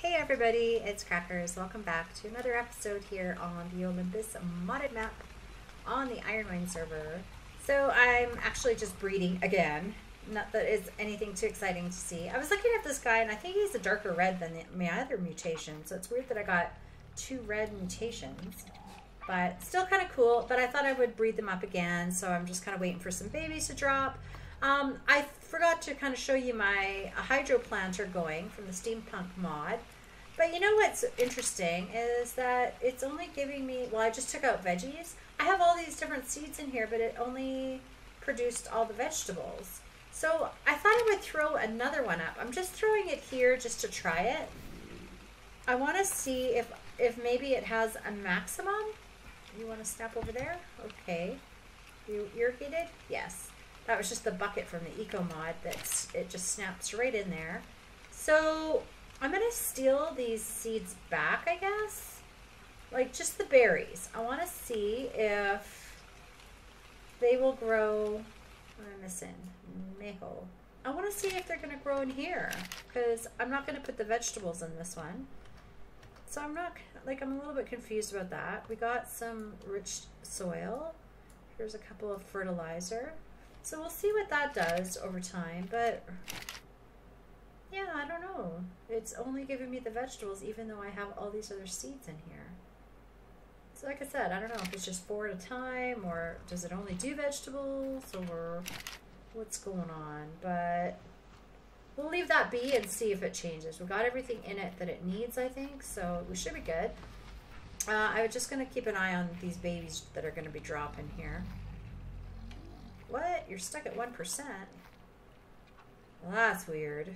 Hey everybody, it's Crackers. Welcome back to another episode here on the Olympus modded map on the Ironmine server. So I'm actually just breeding again. Not that it's anything too exciting to see. I was looking at this guy and I think he's a darker red than my other mutation. So it's weird that I got two red mutations. But still kind of cool. But I thought I would breed them up again. So I'm just kind of waiting for some babies to drop. I forgot to kind of show you my hydro planter going from the steampunk mod. But you know what's interesting is that it's only giving me, well, I just took out veggies. I have all these different seeds in here, but it only produced all the vegetables. So I thought I would throw another one up. I'm just throwing it here just to try it. I want to see if maybe it has a maximum. You want to snap over there? Okay. You irrigated? Yes. That was just the bucket from the eco mod it just snaps right in there. So I'm going to steal these seeds back, I guess. Like just the berries. I want to see if they will grow. What am I missing? Maple. I want to see if they're going to grow in here because I'm not going to put the vegetables in this one. So I'm not, like, I'm a little bit confused about that. We got some rich soil. Here's a couple of fertilizer. So we'll see what that does over time, but yeah, I don't know. It's only giving me the vegetables even though I have all these other seeds in here. So like I said, I don't know if it's just 4 at a time or does it only do vegetables or what's going on, but we'll leave that be and see if it changes. We've got everything in it that it needs, I think, so we should be good. I'm just going to keep an eye on these babies that are going to be dropping here. What? You're stuck at 1%? Well, that's weird.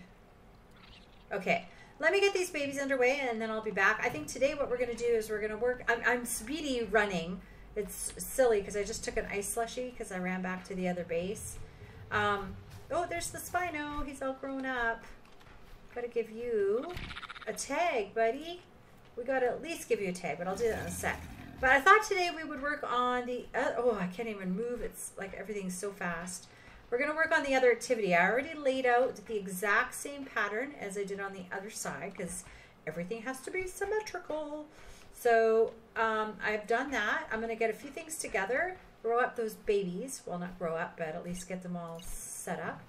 Okay, let me get these babies underway and then I'll be back. I think today what we're going to do is we're going to work... I'm speedy running. It's silly because I just took an ice slushie because I ran back to the other base. Oh, there's the Spino. He's all grown up. Got to give you a tag, buddy. We got to at least give you a tag, but I'll do that in a sec. But I thought today we would work on the... oh, I can't even move. It's like everything's so fast. We're going to work on the other activity. I already laid out the exact same pattern as I did on the other side because everything has to be symmetrical. So I've done that. I'm going to get a few things together, grow up those babies. Well, not grow up, but at least get them all set up.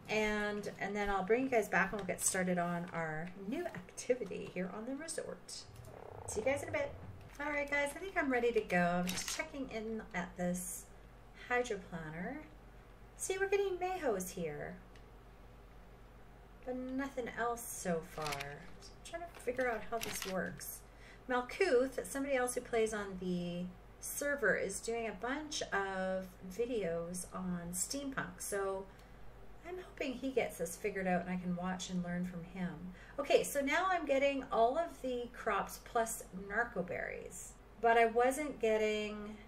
And then I'll bring you guys back and we'll get started on our new activity here on the resort. See you guys in a bit. All right, guys, I think I'm ready to go. I'm just checking in at this hydro planter. See, we're getting mayhoes here, but nothing else so far. So I'm trying to figure out how this works. Malkuth, somebody else who plays on the server, is doing a bunch of videos on steampunk. So I'm hoping he gets this figured out and I can watch and learn from him. Okay, so now I'm getting all of the crops plus narco berries, but I wasn't getting,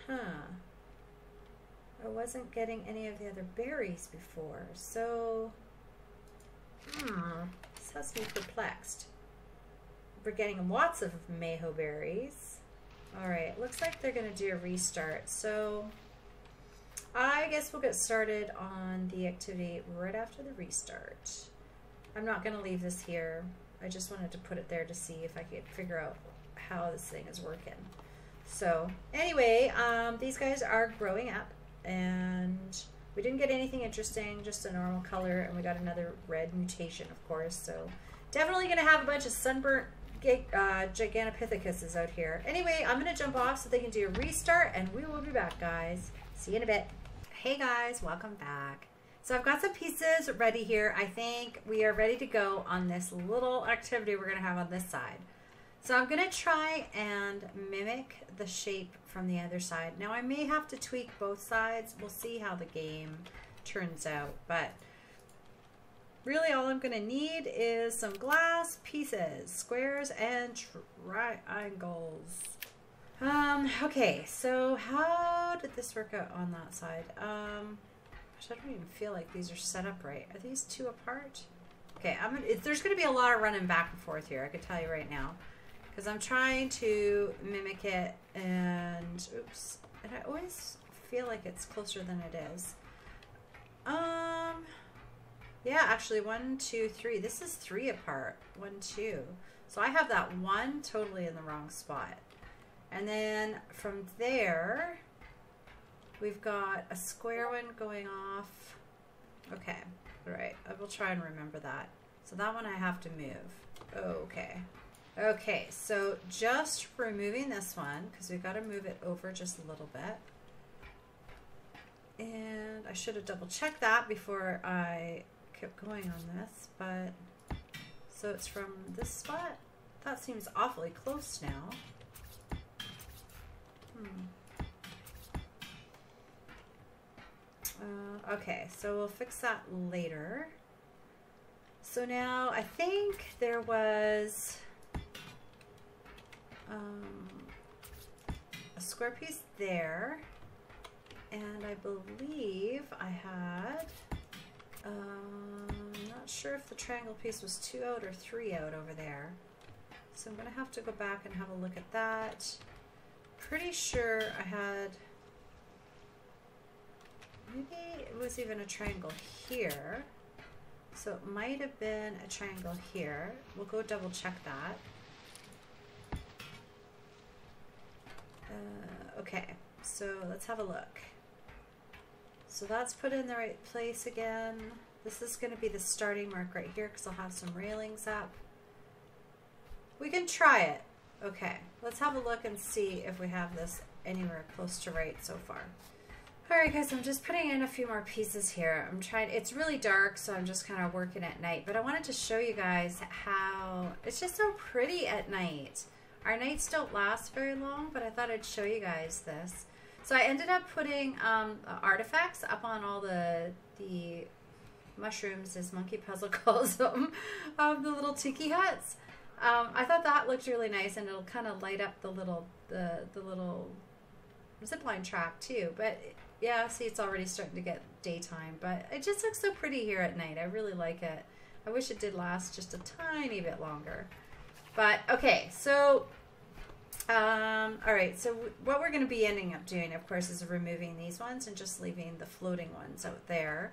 I wasn't getting any of the other berries before. So, this has me perplexed. We're getting lots of mayho berries. All right, looks like they're gonna do a restart. So I guess we'll get started on the activity right after the restart. I'm not going to leave this here. I just wanted to put it there to see if I could figure out how this thing is working. So anyway, these guys are growing up and we didn't get anything interesting, just a normal color, and we got another red mutation, of course. So definitely going to have a bunch of sunburnt Gigantopithecus out here. Anyway, I'm going to jump off so they can do a restart and we will be back, guys. See you in a bit. Hey guys, welcome back. So I've got some pieces ready here. I think we are ready to go on this little activity we're going to have on this side. So I'm going to try and mimic the shape from the other side. Now I may have to tweak both sides. We'll see how the game turns out. But really all I'm going to need is some glass pieces, squares and triangles. Okay, so how did this work out on that side? I don't even feel like these are set up right. Are these two apart? Okay, there's going to be a lot of running back and forth here, I can tell you right now. Because I'm trying to mimic it and, oops, and I always feel like it's closer than it is. Yeah, actually 1, 2, 3. This is 3 apart. 1, 2. So I have that 1 totally in the wrong spot. And then from there, we've got a square one going off. Okay, all right. I will try and remember that. So that one I have to move. Okay. Okay, so just removing this one, because we've got to move it over just a little bit. And I should have double checked that before I kept going on this, but so it's from this spot. That seems awfully close now. Okay, so we'll fix that later. So now I think there was a square piece there, and I believe I had, not sure if the triangle piece was 2 out or 3 out over there. So I'm going to have to go back and have a look at that. Pretty sure I had, maybe it was even a triangle here. So it might have been a triangle here. We'll go double check that. Okay, so let's have a look. So that's put in the right place again. This is going to be the starting mark right here because I'll have some railings up. We can try it. Okay, let's have a look and see if we have this anywhere close to right so far. Alright guys, I'm just putting in a few more pieces here. I'm trying, it's really dark, so I'm just kind of working at night, but I wanted to show you guys how it's just so pretty at night. Our nights don't last very long, but I thought I'd show you guys this. So I ended up putting artifacts up on all the mushrooms, as MonkeyPuzzle calls them, the little tiki huts. I thought that looked really nice, and it'll kind of light up the little zipline track too. But yeah, see, it's already starting to get daytime, but it just looks so pretty here at night. I really like it. I wish it did last just a tiny bit longer. But okay, so all right, so what we're going to be ending up doing, of course, is removing these ones and just leaving the floating ones out there.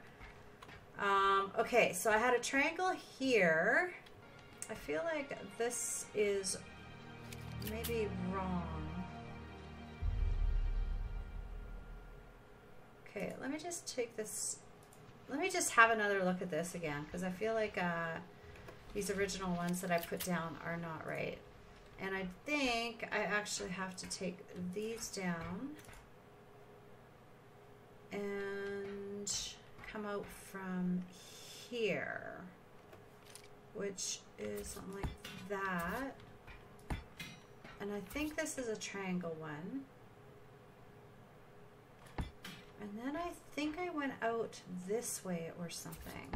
Okay, so I had a triangle here. I feel like this is maybe wrong. Okay, let me just take this. Let me just have another look at this again, because I feel like these original ones that I put down are not right. And I think I actually have to take these down and come out from here, which is something like that. And I think this is a triangle one. And then I think I went out this way or something.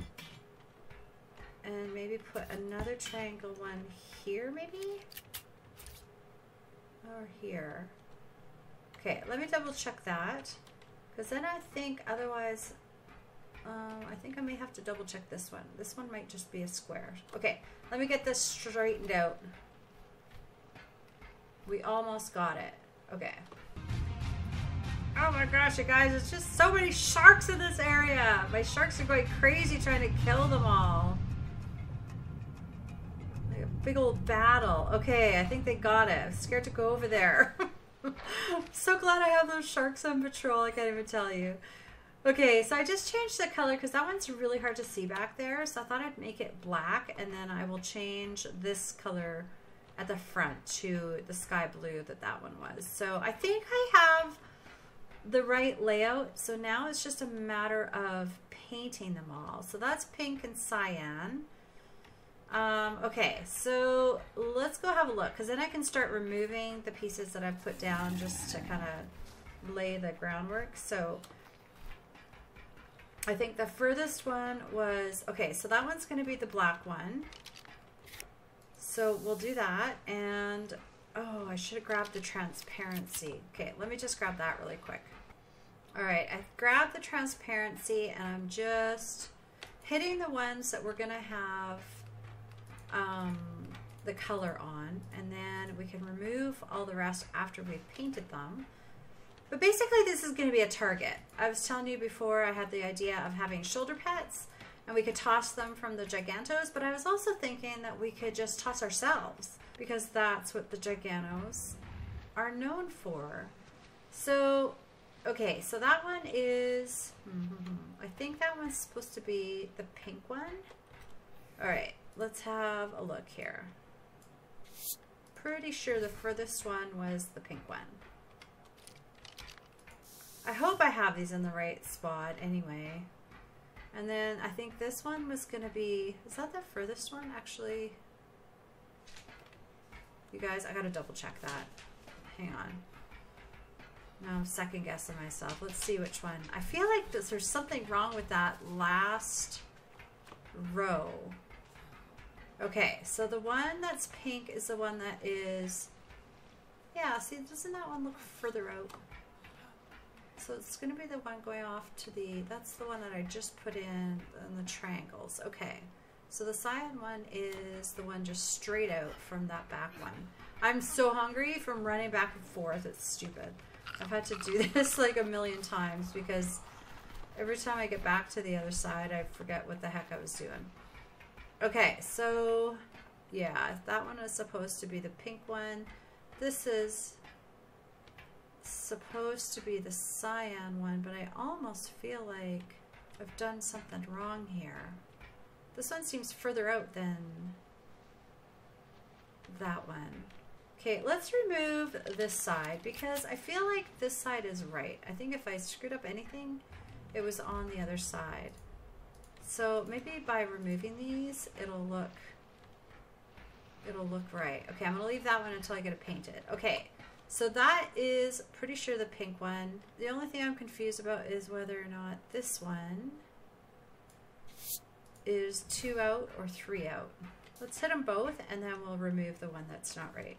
And maybe put another triangle one here, maybe? Or here. Okay, let me double check that. Because then I think otherwise, I think I may have to double check this one. This one might just be a square. Okay, let me get this straightened out. We almost got it. Okay. Oh my gosh, you guys, it's just so many sharks in this area. My sharks are going crazy trying to kill them all. Like a big old battle. Okay, I think they got it. I'm scared to go over there. I'm so glad I have those sharks on patrol. I can't even tell you. Okay, so I just changed the color because that one's really hard to see back there. So I thought I'd make it black, and then I will change this color at the front to the sky blue that one was. So I think I have the right layout. So now it's just a matter of painting them all. So that's pink and cyan. Okay, so let's go have a look, because then I can start removing the pieces that I've put down just to kind of lay the groundwork. So I think the furthest one was, okay, so that one's going to be the black one. So we'll do that. And oh, I should have grabbed the transparency. Okay, let me just grab that really quick. All right, I grabbed the transparency, and I'm just hitting the ones that we're going to have the color on, and then we can remove all the rest after we've painted them. But basically this is going to be a target. I was telling you before I had the idea of having shoulder pets. and we could toss them from the Gigantos, but I was also thinking that we could just toss ourselves, because that's what the Gigantos are known for. So, okay, so that one is, I think that one's supposed to be the pink one. All right, let's have a look here. Pretty sure the furthest one was the pink one. I hope I have these in the right spot anyway. And then I think this one was going to be, is that the furthest one actually? You guys, I got to double check that. Hang on. No, I'm second guessing myself. Let's see which one. I feel like there's something wrong with that last row. Okay, so the one that's pink is the one that is, yeah, see, doesn't that one look further out? So it's going to be the one going off to the, that's the one that I just put in the triangles. Okay, so the cyan one is the one just straight out from that back one. I'm so hungry from running back and forth, it's stupid. I've had to do this like a million times because every time I get back to the other side, I forget what the heck I was doing. Okay, so yeah, that one is supposed to be the pink one. This is supposed to be the cyan one, but I almost feel like I've done something wrong here. This one seems further out than that one. Okay, let's remove this side because I feel like this side is right. I think if I screwed up anything, it was on the other side. So maybe by removing these, it'll look right. Okay, I'm gonna leave that one until I get it painted. Okay, so that is pretty sure the pink one. The only thing I'm confused about is whether or not this one is 2 out or 3 out. Let's hit them both and then we'll remove the one that's not right.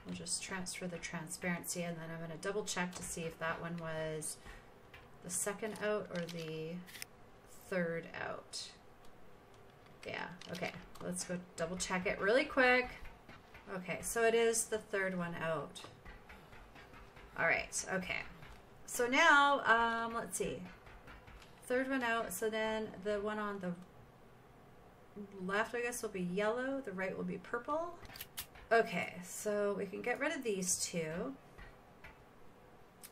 We'll just transfer the transparency and then I'm going to double check to see if that one was the 2nd out or the 3rd out. Yeah, okay. Let's go double check it really quick. Okay, so it is the 3rd one out. All right, okay. So now, let's see. 3rd one out, so then the one on the left, I guess, will be yellow. The right will be purple. Okay, so we can get rid of these two.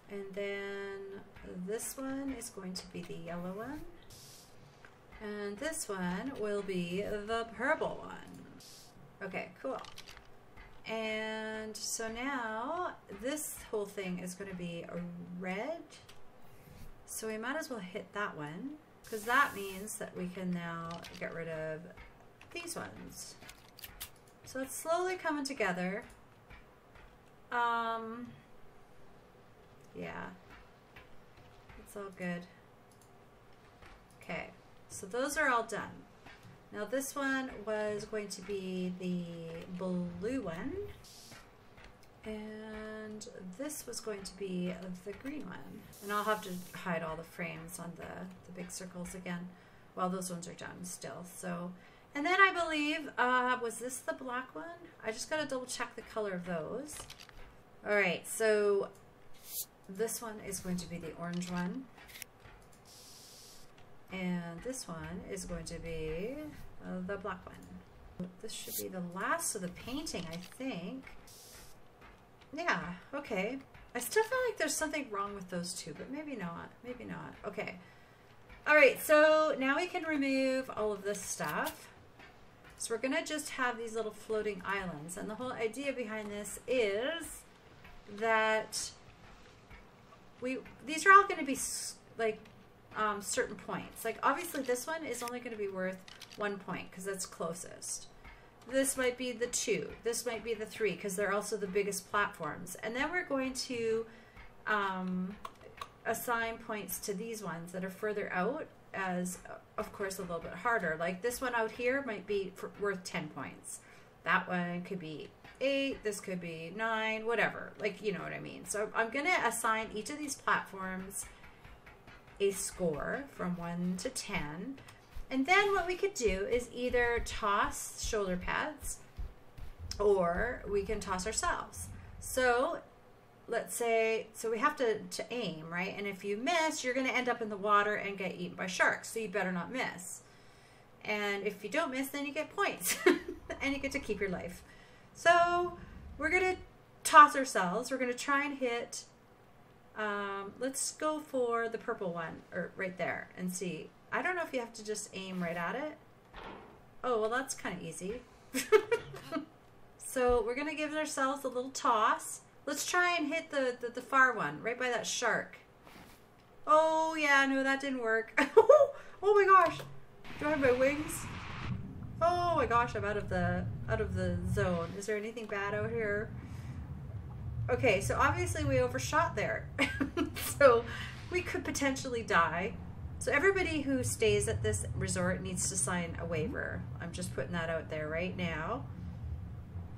And then this one is going to be the yellow one. And this one will be the purple one. Okay, cool. And so now this whole thing is going to be a red. So we might as well hit that one because that means that we can now get rid of these ones. So it's slowly coming together. Yeah, it's all good. Okay, so those are all done. Now this one was going to be the blue one. And this was going to be the green one. And I'll have to hide all the frames on the big circles again. Well, those ones are done still. So, and then I believe, was this the black one? I just got to double check the color of those. All right, so this one is going to be the orange one. And this one is going to be the black one. This should be the last of the painting, I think. Yeah, okay. I still feel like there's something wrong with those two, but maybe not. Maybe not. Okay. All right, so now we can remove all of this stuff. So we're going to just have these little floating islands. And the whole idea behind this is that these are all going to be like certain points. Like obviously this one is only going to be worth 1 point because that's closest. This might be the 2. This might be the 3 because they're also the biggest platforms. And then we're going to assign points to these ones that are further out as, of course, a little bit harder. Like this one out here might be worth 10 points. That one could be 8. This could be 9, whatever. Like, you know what I mean. So I'm going to assign each of these platforms a score from 1 to 10. And then what we could do is either toss shoulder pads or we can toss ourselves. So let's say, so we have to aim, right? And if you miss, you're going to end up in the water and get eaten by sharks. So you better not miss. And if you don't miss, then you get points. And you get to keep your life. So we're going to toss ourselves. We're going to try and hit, let's go for the purple one, or right there, and see. I don't know if you have to just aim right at it. Oh, well, that's kind of easy. So we're going to give ourselves a little toss. Let's try and hit the far one, right by that shark. Oh, yeah, no, that didn't work. Oh my gosh. Do I have my wings? Oh my gosh, I'm out of the zone. Is there anything bad out here? Okay, so obviously we overshot there. So we could potentially die. So everybody who stays at this resort needs to sign a waiver. I'm just putting that out there right now.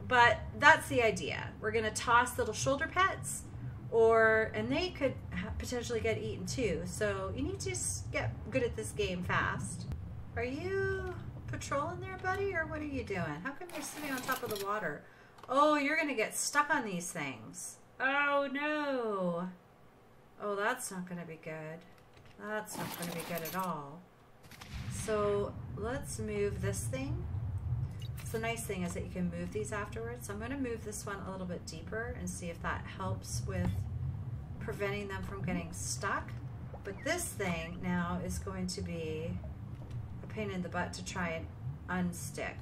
But that's the idea. We're going to toss little shoulder pets, and they could potentially get eaten too. So you need to just get good at this game fast. Are you patrolling there, buddy, or what are you doing? How come you're sitting on top of the water? Oh, you're going to get stuck on these things. Oh, no. Oh, that's not going to be good. That's not going to be good at all. So let's move this thing. So the nice thing is that you can move these afterwards. So I'm going to move this one a little bit deeper and see if that helps with preventing them from getting stuck. But this thing now is going to be a pain in the butt to try and unstick.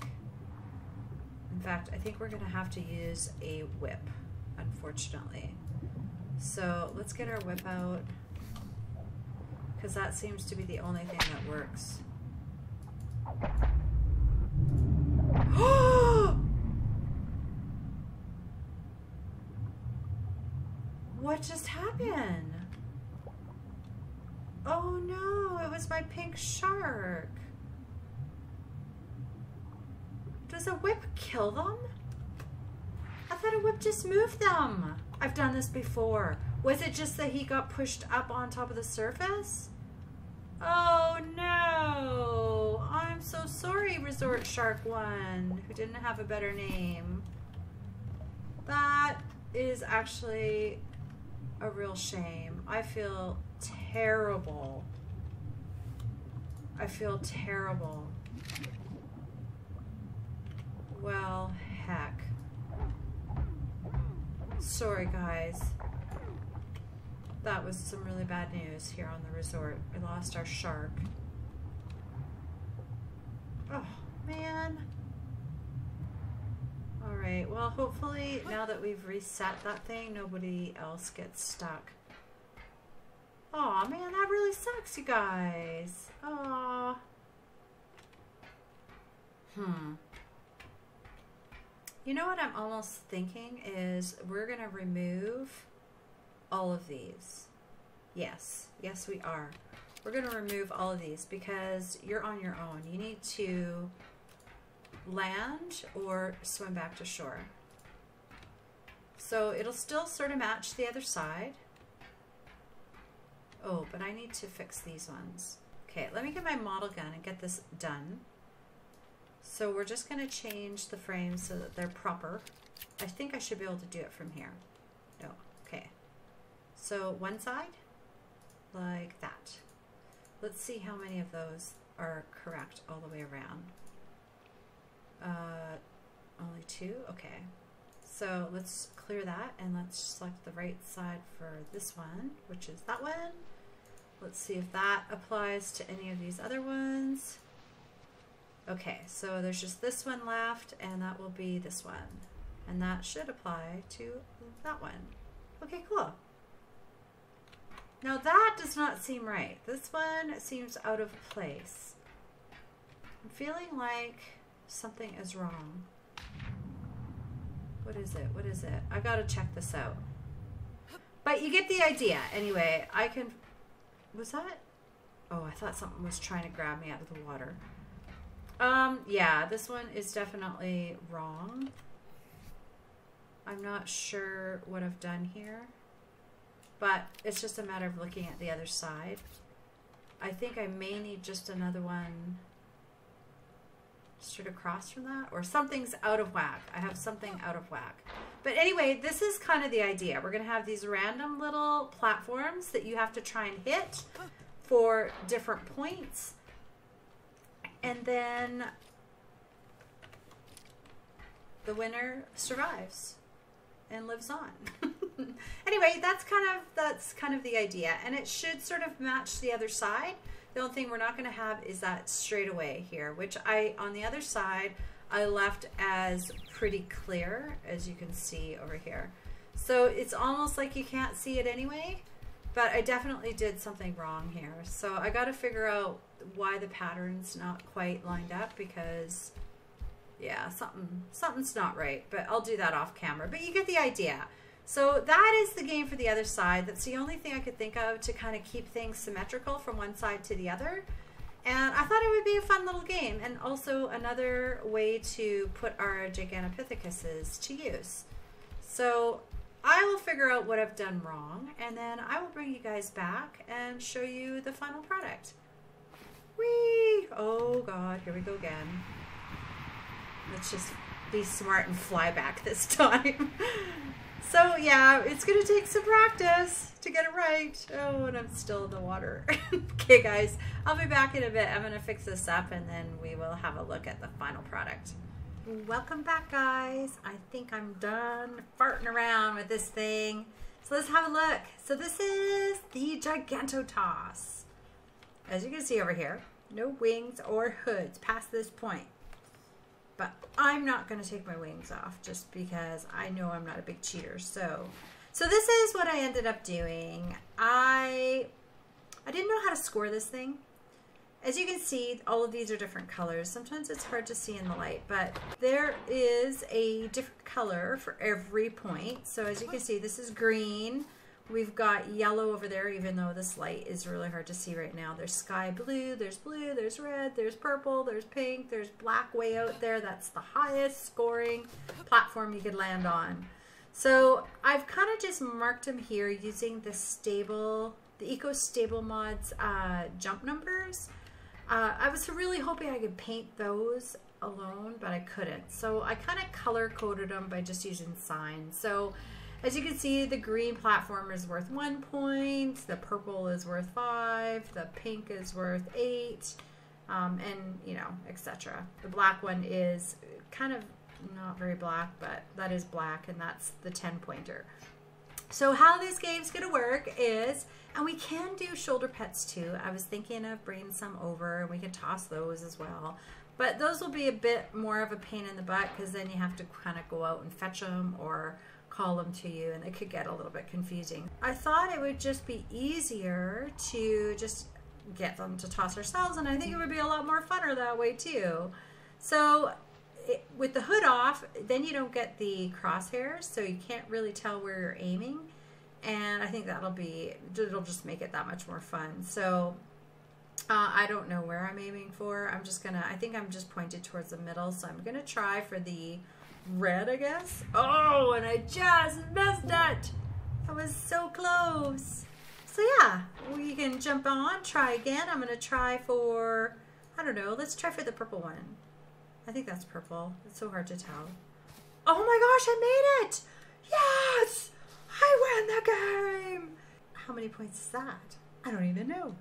In fact, I think we're going to have to use a whip, unfortunately. So let's get our whip out, because that seems to be the only thing that works. What just happened? Oh no, it was my pink shark. Does a whip kill them? I thought a whip just moved them. I've done this before. Was it just that he got pushed up on top of the surface? Oh no. I'm so sorry, Resort Shark 1, who didn't have a better name. That is actually a real shame. I feel terrible. I feel terrible. Well, heck. Sorry, guys. That was some really bad news here on the resort. We lost our shark. Oh, man. Alright, well, hopefully now that we've reset that thing, nobody else gets stuck. Aw, man, that really sucks, you guys. Aw. You know what I'm almost thinking is we're going to remove all of these. Yes, yes we are. We're going to remove all of these because you're on your own. You need to land or swim back to shore. So it'll still sort of match the other side. Oh, but I need to fix these ones. Okay, let me get my model gun and get this done. So we're just going to change the frames so that they're proper. I think I should be able to do it from here. No, okay. So one side, like that. Let's see how many of those are correct all the way around. Only 2? Okay. So let's clear that and let's select the right side for this one, which is that one. Let's see if that applies to any of these other ones. Okay, so there's just this one left, and that will be this one. And that should apply to that one. Okay, cool. Now that does not seem right. This one seems out of place. I'm feeling like something is wrong. What is it? What is it? I gotta check this out. But you get the idea. Anyway, I can... Was that? Oh, I thought something was trying to grab me out of the water. Yeah, this one is definitely wrong. I'm not sure what I've done here, but it's just a matter of looking at the other side. I think I may need just another one straight across from that, or something's out of whack. I have something out of whack. But anyway, this is kind of the idea. We're going to have these random little platforms that you have to try and hit for different points. and then the winner survives and lives on. Anyway, that's kind of the idea, and it should sort of match the other side. The only thing we're not going to have is that straightaway here, which on the other side I left as pretty clear, as you can see over here. So it's almost like you can't see it anyway, but I definitely did something wrong here. So I got to figure out why the pattern's not quite lined up, because yeah, something's not right, but I'll do that off camera. But you get the idea. So that is the game for the other side. That's the only thing I could think of to kind of keep things symmetrical from one side to the other. And I thought it would be a fun little game, and also another way to put our Gigantopithecus to use. So I will figure out what I've done wrong, and then I will bring you guys back and show you the final product. Whee! Oh God, here we go again. Let's just be smart and fly back this time. So yeah, it's gonna take some practice to get it right. Oh, and I'm still in the water. Okay guys, I'll be back in a bit. I'm gonna fix this up and then we will have a look at the final product. Welcome back guys. I think I'm done farting around with this thing. So let's have a look. So this is the Giganto Toss. As you can see over here, no wings or hoods past this point. But I'm not going to take my wings off just because I know I'm not a big cheater. So this is what I ended up doing. I didn't know how to score this thing. As you can see, all of these are different colors. Sometimes it's hard to see in the light, but there is a different color for every point. So as you can see, this is green. We've got yellow over there, even though this light is really hard to see right now. There's sky blue, there's red, there's purple, there's pink, there's black way out there. That's the highest scoring platform you could land on. So I've kind of just marked them here using the Eco Stable Mods jump numbers. I was really hoping I could paint those alone, but I couldn't. So I kind of color coded them by just using signs. So as you can see, the green platform is worth 1 point, the purple is worth 5, the pink is worth 8, and you know, etc. The black one is kind of not very black, but that is black, and that's the 10-pointer. So how this game's gonna work is, and we can do shoulder pets too. I was thinking of bringing some over, and we can toss those as well. But those will be a bit more of a pain in the butt, because then you have to kind of go out and fetch them or call them to you, and it could get a little bit confusing. I thought it would just be easier to just get them to toss ourselves, and I think it would be a lot more funner that way too. So with the hood off, then you don't get the crosshairs, so you can't really tell where you're aiming, and I think it'll just make it that much more fun. So I don't know where I'm aiming for. I think I'm just pointed towards the middle, so I'm gonna try for the red, I guess. Oh, and I just missed it. I was so close. So yeah, we can jump on, try again. I'm gonna try for, I don't know, let's try for the purple one. I think that's purple. It's so hard to tell. Oh my gosh, I made it! Yes! I win the game! How many points is that? I don't even know.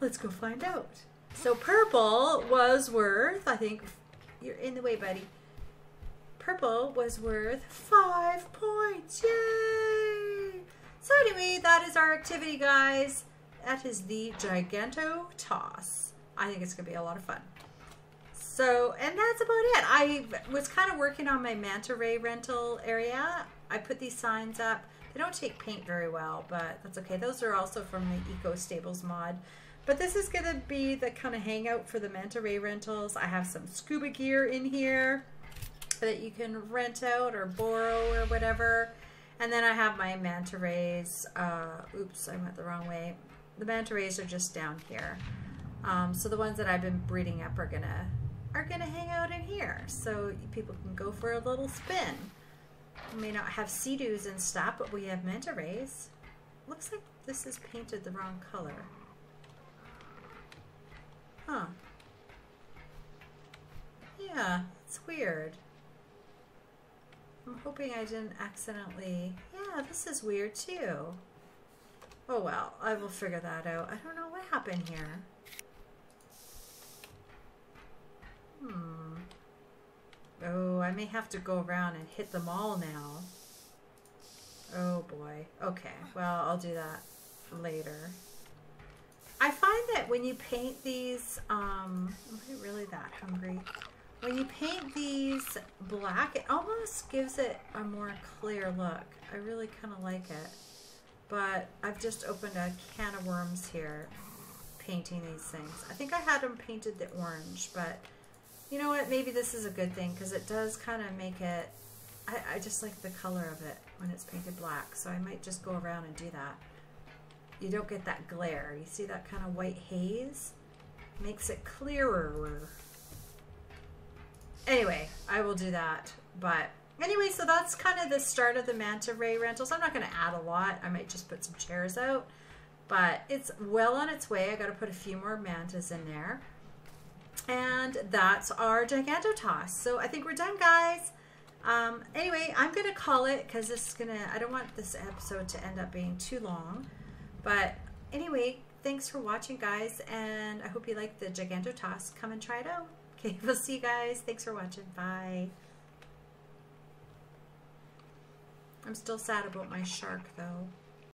Let's go find out. So purple was worth, I think, you're in the way, buddy. Purple was worth 5 points. Yay! So anyway, that is our activity, guys. That is the Giganto Toss. I think it's going to be a lot of fun. So, and that's about it. I was kind of working on my manta ray rental area. I put these signs up. They don't take paint very well, but that's okay. Those are also from the Eco Stables mod. But this is going to be the kind of hangout for the manta ray rentals. I have some scuba gear in here that you can rent out or borrow or whatever. And then I have my manta rays. Oops, I went the wrong way. The manta rays are just down here. So the ones that I've been breeding up are gonna hang out in here, so people can go for a little spin. We may not have sea-doos and stuff, but we have manta rays. Looks like this is painted the wrong color. Huh. Yeah, it's weird. I'm hoping I didn't accidentally... Yeah, this is weird too. Oh well, I will figure that out. I don't know what happened here. Oh, I may have to go around and hit them all now. Oh boy. Okay, well, I'll do that later. I find that when you paint these, am I really that hungry? When you paint these black, it almost gives it a more clear look. I really kind of like it. But I've just opened a can of worms here, painting these things. I think I had them painted the orange, but you know what? Maybe this is a good thing because it does kind of make it, I just like the color of it when it's painted black. So I might just go around and do that. You don't get that glare. You see that kind of white haze? Makes it clearer. Anyway, I will do that. But anyway, so that's kind of the start of the manta ray rentals. I'm not going to add a lot. I might just put some chairs out. But it's well on its way. I got to put a few more mantas in there. And that's our Giganto Toss. So I think we're done, guys. Anyway, I'm going to call it because this is going to, I don't want this episode to end up being too long. But anyway, thanks for watching, guys, and I hope you like the Giganto Toss. Come and try it out. Okay, we'll see you guys. Thanks for watching. Bye. I'm still sad about my shark, though.